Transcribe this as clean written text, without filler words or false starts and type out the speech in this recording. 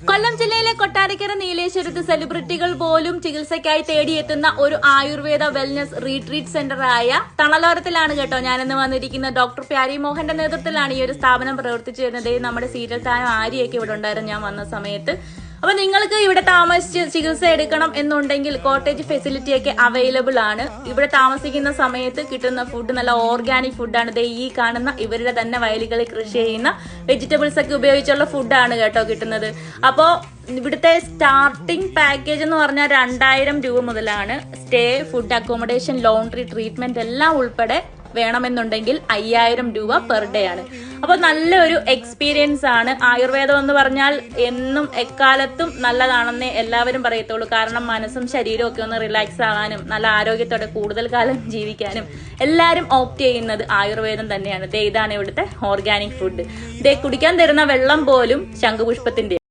കൊല്ലം ജില്ലയിലെ കൊട്ടാരക്കര നീലേശ്വരത്ത് സെലിബ്രിറ്റികൾ പോലും ചികിത്സയ്ക്കായി തേടിയെത്തുന്ന ഒരു ആയുർവേദ വെൽനസ് റീട്രീറ്റ് സെന്ററായ തണലോരത്തിലാണ് കേട്ടോ ഞാനിന്ന് വന്നിരിക്കുന്നത്. ഡോക്ടർ പ്യാരി മോഹന്റെ നേതൃത്വത്തിലാണ് ഈ ഒരു സ്ഥാപനം പ്രവർത്തിച്ചു വരുന്നത്. നമ്മുടെ സീരിയൽ താരം ആര്യയൊക്കെ ഇവിടെ ഉണ്ടായിരുന്നു ഞാൻ വന്ന സമയത്ത്. അപ്പൊ നിങ്ങൾക്ക് ഇവിടെ താമസിച്ച് ചികിത്സ എടുക്കണം എന്നുണ്ടെങ്കിൽ കോട്ടേജ് ഫെസിലിറ്റി ഒക്കെ അവൈലബിൾ ആണ്. ഇവിടെ താമസിക്കുന്ന സമയത്ത് കിട്ടുന്ന ഫുഡ് നല്ല ഓർഗാനിക് ഫുഡാണ്. ഈ കാണുന്ന ഇവരുടെ തന്നെ വയലുകളിൽ കൃഷി ചെയ്യുന്ന വെജിറ്റബിൾസ് ഒക്കെ ഉപയോഗിച്ചുള്ള ഫുഡാണ് കേട്ടോ കിട്ടുന്നത്. അപ്പോ ഇവിടുത്തെ സ്റ്റാർട്ടിംഗ് പാക്കേജ് എന്ന് പറഞ്ഞാൽ 2000 രൂപ മുതലാണ്. Stay, food, accommodation, laundry, treatment എല്ലാം ഉൾപ്പെടെ വേണമെന്നുണ്ടെങ്കിൽ 5000 രൂപ പെർ ഡേ ആണ്. അപ്പൊ നല്ലൊരു എക്സ്പീരിയൻസ് ആണ്. ആയുർവേദം എന്ന് പറഞ്ഞാൽ എന്നും എക്കാലത്തും നല്ലതാണെന്നേ എല്ലാവരും പറയത്തുള്ളൂ. കാരണം മനസ്സും ശരീരവും ഒക്കെ ഒന്ന് റിലാക്സ് ആവാനും നല്ല ആരോഗ്യത്തോടെ കൂടുതൽ കാലം ജീവിക്കാനും എല്ലാരും ഓപ്റ്റ് ചെയ്യുന്നത് ആയുർവേദം തന്നെയാണ്. ഇതാണ് ഇവിടുത്തെ ഓർഗാനിക് ഫുഡ്. കുടിക്കാൻ തരുന്ന വെള്ളം പോലും ശംഖുപുഷ്പത്തിന്റെ